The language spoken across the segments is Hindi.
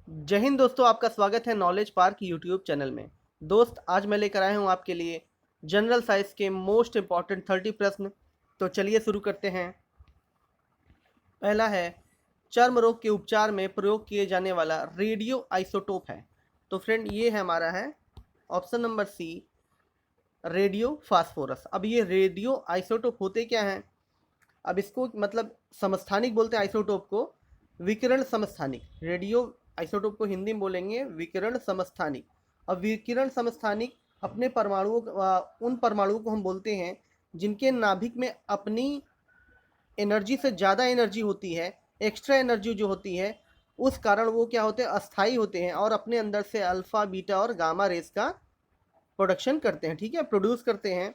जय हिंद दोस्तों, आपका स्वागत है नॉलेज पार्क यूट्यूब चैनल में। दोस्त, आज मैं लेकर आया हूँ आपके लिए जनरल साइंस के मोस्ट इम्पॉर्टेंट 30 प्रश्न। तो चलिए शुरू करते हैं। पहला है, चर्म रोग के उपचार में प्रयोग किए जाने वाला रेडियो आइसोटोप है। तो फ्रेंड, ये है हमारा है option number C, radio phosphorus. अब ये रेडियो आइसोटोप होते क्या हैं? अब इसको मतलब समस्थानिक बोलते हैं आइसोटोप को, विकिरण समस्थानिक। रेडियो आइसोटोप को हिंदी में बोलेंगे विकिरण समस्थानिक। अब विकिरण समस्थानिक अपने परमाणुओं उन परमाणुओं को हम बोलते हैं जिनके नाभिक में अपनी एनर्जी से ज़्यादा एनर्जी होती है, एक्स्ट्रा एनर्जी जो होती है, उस कारण वो क्या होते हैं, अस्थाई होते हैं और अपने अंदर से अल्फा बीटा और गामा रेस का प्रोडक्शन करते हैं, ठीक है, प्रोड्यूस करते हैं।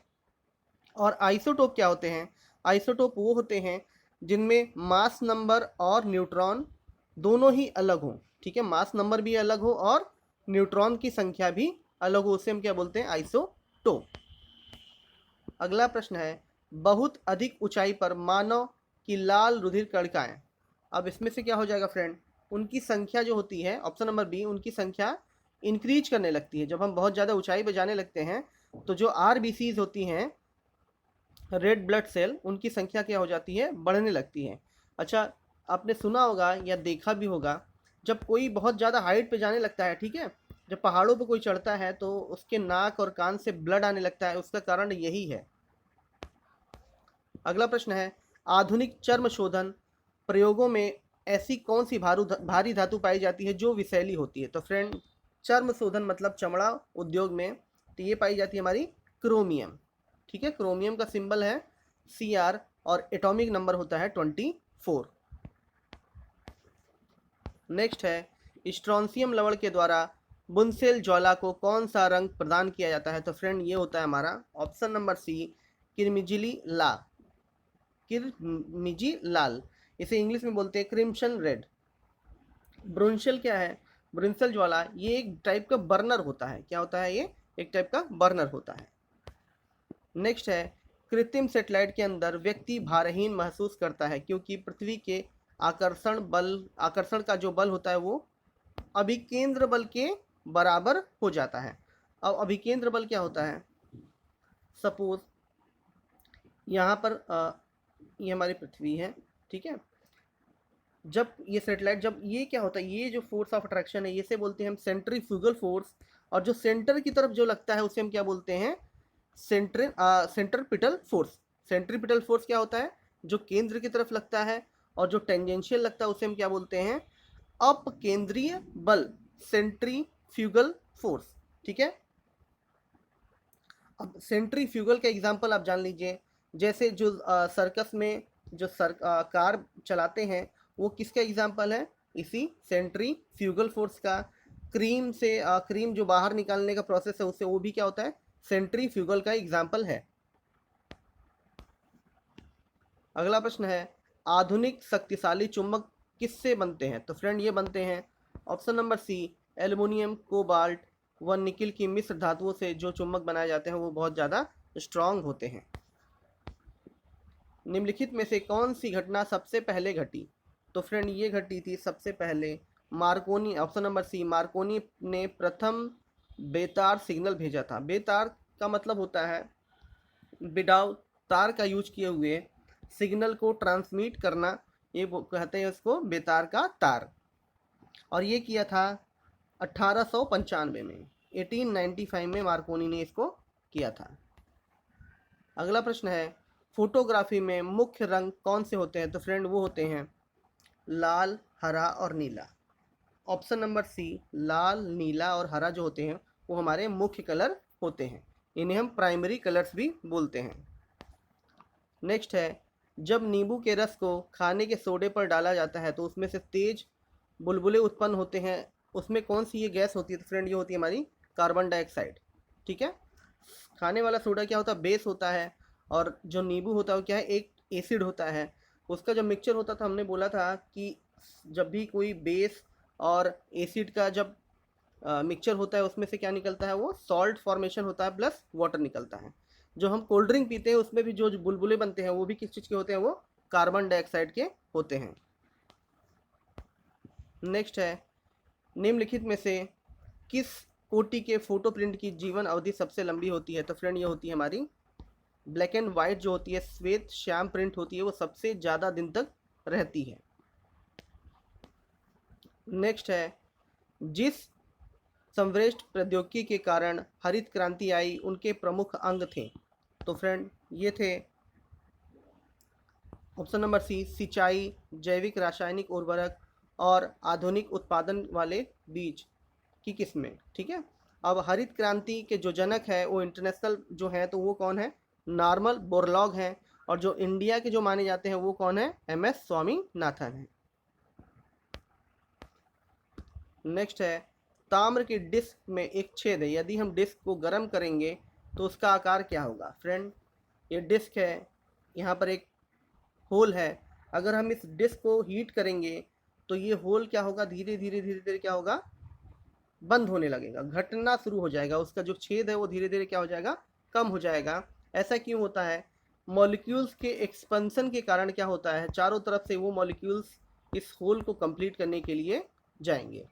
और आइसोटोप क्या होते हैं? आइसोटोप वो होते हैं जिनमें मास नंबर और न्यूट्रॉन दोनों ही अलग हों, ठीक है, मास नंबर भी अलग हो और न्यूट्रॉन की संख्या भी अलग हो, उसे हम क्या बोलते हैं? आइसोटोप। अगला प्रश्न है, बहुत अधिक ऊंचाई पर मानव की लाल रुधिर कणिकाएं। अब इसमें से क्या हो जाएगा फ्रेंड? उनकी संख्या जो होती है, ऑप्शन नंबर बी, उनकी संख्या इंक्रीज करने लगती है। जब हम बहुत ज़्यादा ऊंचाई पर जाने लगते हैं तो जो आरबीसीज होती हैं, रेड ब्लड सेल, उनकी संख्या क्या हो जाती है? बढ़ने लगती है। अच्छा, आपने सुना होगा या देखा भी होगा, जब कोई बहुत ज़्यादा हाइट पे जाने लगता है, ठीक है, जब पहाड़ों पे कोई चढ़ता है तो उसके नाक और कान से ब्लड आने लगता है, उसका कारण यही है। अगला प्रश्न है, आधुनिक चर्म शोधन प्रयोगों में ऐसी कौन सी भारी धातु पाई जाती है जो विषैली होती है? तो फ्रेंड, चर्म शोधन मतलब चमड़ा उद्योग में, तो ये पाई जाती है हमारी क्रोमियम, ठीक है, क्रोमियम का सिंबल है Cr और एटॉमिक नंबर होता है 24। नेक्स्ट है, स्ट्रॉन्सियम लवण के द्वारा बुनसेल ज्वाला को कौन सा रंग प्रदान किया जाता है? तो फ्रेंड, ये होता है हमारा ऑप्शन नंबर सी, किरमिजिली ला, किरमिजी लाल। इसे इंग्लिश में बोलते हैं क्रिम्सन रेड। ब्रोंशल क्या है? ब्रोंशल ज्वाला ये एक टाइप का बर्नर होता है। क्या होता है? ये एक टाइप का बर्नर होता है। नेक्स्ट है, कृत्रिम सेटेलाइट के अंदर व्यक्ति भारहीन महसूस करता है क्योंकि पृथ्वी के आकर्षण का जो बल होता है वो अभिकेंद्र बल के बराबर हो जाता है। अब अभिकेंद्र बल क्या होता है? सपोज यहाँ पर ये हमारी पृथ्वी है, ठीक है, जब ये सेटेलाइट, जब ये क्या होता है, ये जो फोर्स ऑफ अट्रैक्शन है, ये से बोलते हैं हम सेंट्रीफ्यूगल फोर्स। और जो सेंटर की तरफ जो लगता है उसे हम क्या बोलते हैं? Centripetal force. सेंट्रीपिटल फोर्स क्या होता है? जो केंद्र की तरफ लगता है। और जो टेंजेंशियल लगता है उसे हम क्या बोलते हैं? अपकेंद्रीय बल, सेंट्रीफ्यूगल फोर्स, ठीक है। अब सेंट्रीफ्यूगल का एग्जांपल आप जान लीजिए, जैसे जो सर्कस में जो कार चलाते हैं, वो किसका एग्जांपल है? इसी सेंट्रीफ्यूगल फोर्स का। क्रीम जो बाहर निकालने का प्रोसेस है, उससे वो भी क्या होता है? सेंट्रीफ्यूगल का एग्जांपल है। अगला प्रश्न है, आधुनिक शक्तिशाली चुंबक किससे बनते हैं? तो फ्रेंड, ये बनते हैं option number C, aluminium, cobalt व निकिल की मिश्र धातुओं से जो चुंबक बनाए जाते हैं वो बहुत ज़्यादा स्ट्रांग होते हैं। निम्नलिखित में से कौन सी घटना सबसे पहले घटी? तो फ्रेंड, ये घटी थी सबसे पहले Marconi, option number C, Marconi ने प्रथम बेतार सिग्नल भेजा था। बेतार का मतलब होता है विदाउट तार का यूज किए हुए सिग्नल को ट्रांसमिट करना, ये कहते हैं उसको बेतार का तार। और ये किया था 1895 में, 1895 में मार्कोनी ने इसको किया था। अगला प्रश्न है, फोटोग्राफी में मुख्य रंग कौन से होते हैं? तो फ्रेंड, वो होते हैं लाल, हरा और नीला। ऑप्शन नंबर सी, लाल, नीला और हरा जो होते हैं वो हमारे मुख्य कलर होते हैं। इन्हें हम प्राइमरी कलर्स भी बोलते हैं। नेक्स्ट है, जब नींबू के रस को खाने के सोडे पर डाला जाता है तो उसमें से तेज बुलबुले उत्पन्न होते हैं। उसमें कौन सी ये गैस होती है? तो फ्रेंड, ये होती है हमारी कार्बन डाइऑक्साइड, ठीक है। खाने वाला सोडा क्या होता है? बेस होता है। और जो नींबू होता है वो क्या है? एक एसिड होता है। उसका जब मिक्सचर होता था, हमने बोला था कि जब भी कोई बेस और एसिड का जब मिक्सचर होता है उसमें से क्या निकलता है? वो सॉल्ट फॉर्मेशन होता है प्लस वाटर निकलता है। जो हम कोल्ड ड्रिंक पीते हैं उसमें भी जो बुलबुले बनते हैं वो भी किस चीज़ के होते हैं? वो कार्बन डाइऑक्साइड के होते हैं। नेक्स्ट है, निम्नलिखित में से किस कोटि के फोटो प्रिंट की जीवन अवधि सबसे लंबी होती है? तो फ्रेंड ये होती है हमारी ब्लैक एंड वाइट जो होती है, श्वेत श्याम प्रिंट होती है, वो सबसे ज़्यादा दिन तक रहती है। नेक्स्ट है, जिस संश्लेषण प्रौद्योगिकी के कारण हरित क्रांति आई उनके प्रमुख अंग थे? तो फ्रेंड ये थे ऑप्शन नंबर सी, सिंचाई, जैविक रासायनिक उर्वरक और आधुनिक उत्पादन वाले बीज की किस्में। ठीक है, अब हरित क्रांति के जो जनक है वो इंटरनेशनल जो है तो वो कौन है? नॉर्मन बोरलॉग हैं। और जो इंडिया के जो माने जाते हैं वो कौन है? MS स्वामीनाथन है। नेक्स्ट है, ताम्र की डिस्क में एक छेद है, यदि हम डिस्क को गर्म करेंगे तो उसका आकार क्या होगा? फ्रेंड ये डिस्क है, यहाँ पर एक होल है, अगर हम इस डिस्क को हीट करेंगे तो ये होल क्या होगा? धीरे धीरे धीरे धीरे क्या होगा? बंद होने लगेगा, घटना शुरू हो जाएगा, उसका जो छेद है वो धीरे धीरे क्या हो जाएगा? कम हो जाएगा। ऐसा क्यों होता है? मॉलिक्यूल्स के एक्सपेंशन के कारण क्या होता है? चारों तरफ से वो मॉलिक्यूल्स इस होल को कंप्लीट करने के लिए जाएंगे।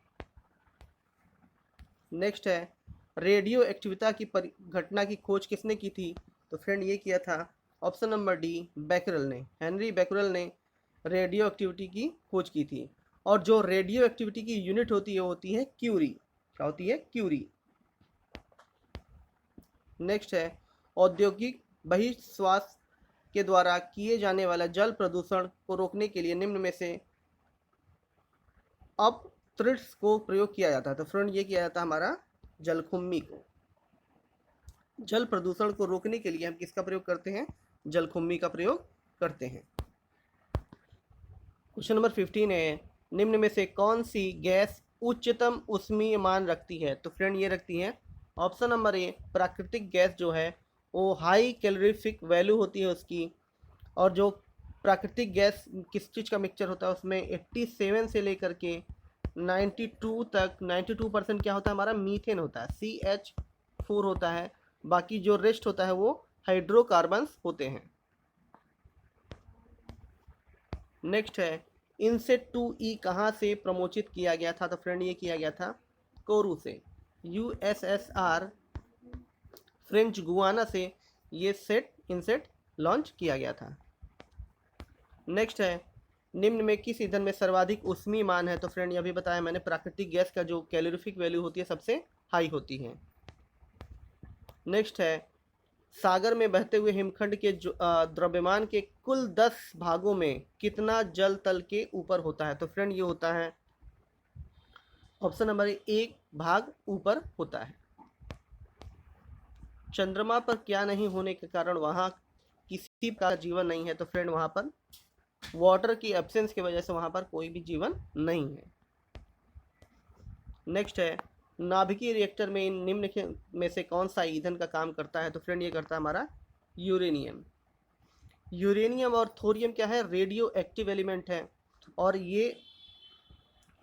नेक्स्ट है, रेडियो एक्टिविटी की घटना की खोज किसने की थी? तो फ्रेंड ये किया था ऑप्शन नंबर डी, बैकरल ने, हेनरी बैकरल ने रेडियो एक्टिविटी की खोज की थी। और जो रेडियो एक्टिविटी की यूनिट होती है वो होती है क्यूरी। क्या होती है? क्यूरी। नेक्स्ट है, औद्योगिक बहिर्श्वास के द्वारा किए जाने वाला जल प्रदूषण को रोकने के लिए निम्न में से अपत्रिट्स को प्रयोग किया जाता है? तो फ्रेंड ये किया जाता है हमारा जलकुंभी को। जल प्रदूषण को रोकने के लिए हम किसका प्रयोग करते हैं? जलकुंभी का प्रयोग करते हैं। क्वेश्चन नंबर 15 है, निम्न में से कौन सी गैस उच्चतम ऊष्मीय मान रखती है? तो फ्रेंड ये रखती है ऑप्शन नंबर ए, प्राकृतिक गैस जो है वो हाई कैलोरीफिक वैल्यू होती है उसकी। और जो प्राकृतिक गैस किस चीज़ का मिक्सचर होता है उसमें 87 से लेकर के 92 तक 92% क्या होता है? हमारा मीथेन होता है, CH4 होता है। बाकी जो रेस्ट होता है वो हाइड्रोकार्बन्स होते हैं। नेक्स्ट है, इनसेट 2E कहाँ से प्रमोचित किया गया था? तो फ्रेंड ये किया गया था कोरू से, USSR फ्रेंच गुआना से ये इनसेट लॉन्च किया गया था। नेक्स्ट है, निम्न में किस ईंधन में सर्वाधिक ऊष्मीय मान है? तो फ्रेंड ये अभी बताया मैंने, प्राकृतिक गैस का जो कैलोरीफिक वैल्यू होती है सबसे हाई होती है। नेक्स्ट है, सागर में बहते हुए हिमखंड के द्रव्यमान के कुल 10 भागों में कितना जल तल के ऊपर होता है? तो फ्रेंड ये होता है ऑप्शन नंबर 1 भाग ऊपर होता है। चंद्रमा पर क्या नहीं होने के कारण वहाँ किसी का जीवन नहीं है? तो फ्रेंड वहाँ पर वाटर की एब्सेंस की वजह से वहाँ पर कोई भी जीवन नहीं है। नेक्स्ट है, नाभिकीय रिएक्टर में निम्न में से कौन सा ईंधन का काम करता है? तो फ्रेंड ये करता है हमारा यूरेनियम। यूरेनियम और थोरियम क्या है? रेडियो एक्टिव एलिमेंट है। और ये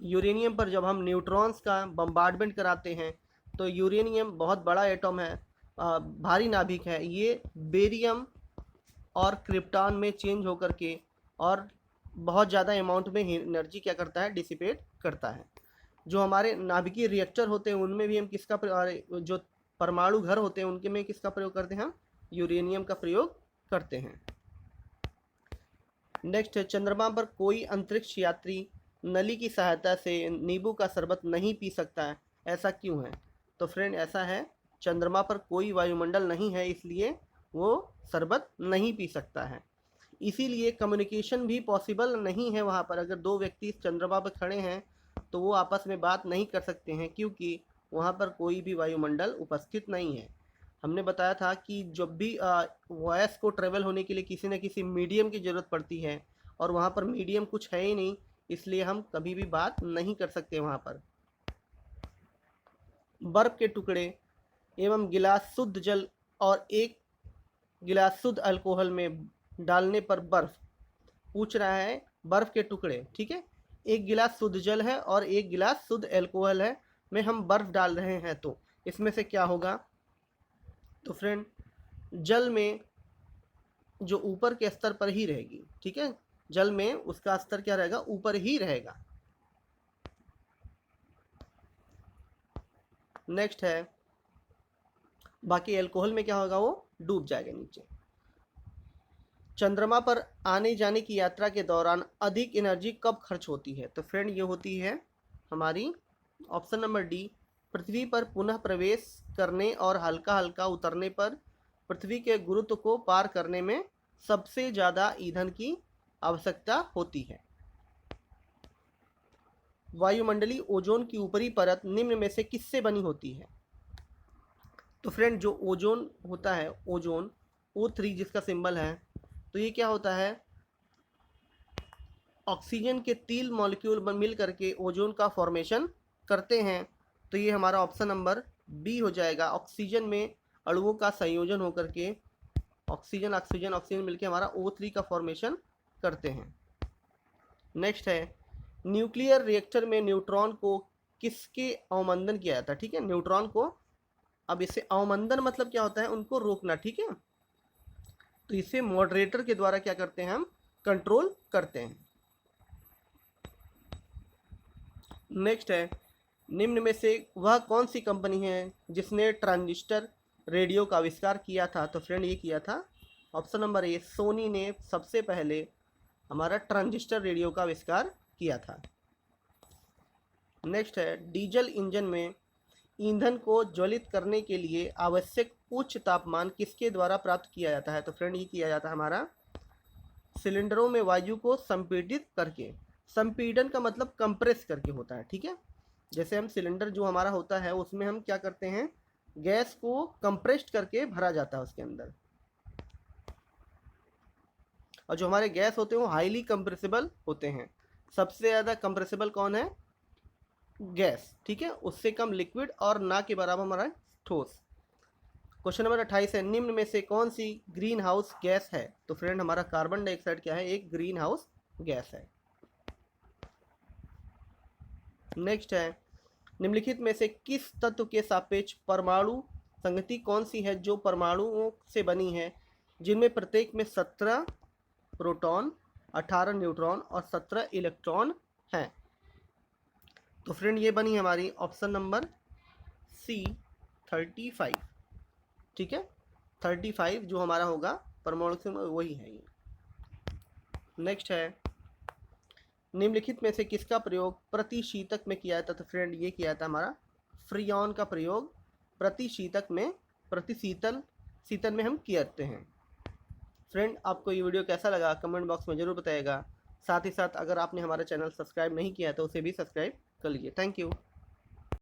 यूरेनियम पर जब हम न्यूट्रॉन्स का बम्बार्डमेंट कराते हैं तो यूरेनियम बहुत बड़ा एटम है, भारी नाभिक है, ये बेरियम और क्रिप्टॉन में चेंज होकर के और बहुत ज़्यादा अमाउंट में एनर्जी क्या करता है? डिसिपेट करता है। जो हमारे नाभिकीय रिएक्टर होते हैं उनमें भी हम किसका जो परमाणु घर होते हैं उनके में किसका प्रयोग करते हैं? हम यूरेनियम का प्रयोग करते हैं। नेक्स्ट है, चंद्रमा पर कोई अंतरिक्ष यात्री नली की सहायता से नींबू का शरबत नहीं पी सकता है, ऐसा क्यों है? तो फ्रेंड ऐसा है, चंद्रमा पर कोई वायुमंडल नहीं है इसलिए वो शरबत नहीं पी सकता है। इसीलिए कम्युनिकेशन भी पॉसिबल नहीं है वहाँ पर। अगर दो व्यक्ति चंद्रमा पर खड़े हैं तो वो आपस में बात नहीं कर सकते हैं क्योंकि वहाँ पर कोई भी वायुमंडल उपस्थित नहीं है। हमने बताया था कि जब भी वॉइस को ट्रेवल होने के लिए किसी न किसी मीडियम की ज़रूरत पड़ती है और वहाँ पर मीडियम कुछ है ही नहीं, इसलिए हम कभी भी बात नहीं कर सकते वहाँ पर। बर्फ़ के टुकड़े एवं गिलास शुद्ध जल और एक गिलास शुद्ध अल्कोहल में डालने पर बर्फ़, पूछ रहा है बर्फ़ के टुकड़े, ठीक है, एक गिलास शुद्ध जल है और एक गिलास शुद्ध अल्कोहल है, में हम बर्फ़ डाल रहे हैं तो इसमें से क्या होगा? तो फ्रेंड जल में जो ऊपर के स्तर पर ही रहेगी, ठीक है, जल में उसका स्तर क्या रहेगा? ऊपर ही रहेगा। नेक्स्ट है, बाकी अल्कोहल में क्या होगा, वो डूब जाएगा नीचे। चंद्रमा पर आने जाने की यात्रा के दौरान अधिक एनर्जी कब खर्च होती है? तो फ्रेंड ये होती है हमारी ऑप्शन नंबर डी, पृथ्वी पर पुनः प्रवेश करने और हल्का हल्का उतरने पर पृथ्वी के गुरुत्व को पार करने में सबसे ज़्यादा ईंधन की आवश्यकता होती है। वायुमंडलीय ओजोन की ऊपरी परत निम्न में से किससे बनी होती है? तो फ्रेंड जो ओजोन होता है, ओजोन O3 जिसका सिंबल है, तो ये क्या होता है, ऑक्सीजन के 3 मॉलिक्यूल मिल करके ओजोन का फॉर्मेशन करते हैं। तो ये हमारा ऑप्शन नंबर बी हो जाएगा। ऑक्सीजन में अणुओं का संयोजन होकर के ऑक्सीजन ऑक्सीजन ऑक्सीजन मिलकर हमारा O3 का फॉर्मेशन करते हैं। नेक्स्ट है, न्यूक्लियर रिएक्टर में न्यूट्रॉन को किसके अवमंदन किया जाता है? ठीक है, न्यूट्रॉन को, अब इसे अवमंदन मतलब क्या होता है, उनको रोकना। ठीक है, तो इसे मॉडरेटर के द्वारा क्या करते हैं, हम कंट्रोल करते हैं। नेक्स्ट है, निम्न में से वह कौन सी कंपनी है जिसने ट्रांजिस्टर रेडियो का आविष्कार किया था? तो फ्रेंड ये किया था ऑप्शन नंबर ए, सोनी ने सबसे पहले हमारा ट्रांजिस्टर रेडियो का आविष्कार किया था। नेक्स्ट है, डीजल इंजन में ईंधन को ज्वलित करने के लिए आवश्यक उच्च तापमान किसके द्वारा प्राप्त किया जाता है? तो फ्रेंड ये किया जाता है हमारा सिलेंडरों में वायु को संपीड़ित करके। संपीड़न का मतलब कंप्रेस करके होता है। ठीक है, जैसे हम सिलेंडर जो हमारा होता है उसमें हम क्या करते हैं, गैस को कंप्रेस्ड करके भरा जाता है उसके अंदर, और जो हमारे गैस होते हैं वो हाईली कंप्रेसिबल होते हैं। सबसे ज़्यादा कंप्रेसिबल कौन है? गैस। ठीक है, उससे कम लिक्विड और ना के बराबर हमारा ठोस। क्वेश्चन नंबर 28 है, निम्न में से कौन सी ग्रीन हाउस गैस है? तो फ्रेंड हमारा कार्बन डाइऑक्साइड क्या है, एक ग्रीन हाउस गैस है। नेक्स्ट है, निम्नलिखित में से किस तत्व के सापेक्ष परमाणु संगति कौन सी है जो परमाणुओं से बनी है जिनमें प्रत्येक में 17 प्रोटॉन, 18 न्यूट्रॉन और 17 इलेक्ट्रॉन हैं? तो फ्रेंड ये बनी हमारी ऑप्शन नंबर सी 35। ठीक है, 35 जो हमारा होगा परमाणु से वही है ये। नेक्स्ट है, निम्नलिखित में से किसका प्रयोग प्रतिशीतक में किया जाता? तो फ्रेंड ये किया था हमारा फ्रियॉन का प्रयोग प्रतिशीतक में, शीतल में हम करते हैं। फ्रेंड आपको ये वीडियो कैसा लगा कमेंट बॉक्स में ज़रूर बताइएगा। साथ ही साथ अगर आपने हमारा चैनल सब्सक्राइब नहीं किया तो उसे भी सब्सक्राइब कर लीजिए। Thank you.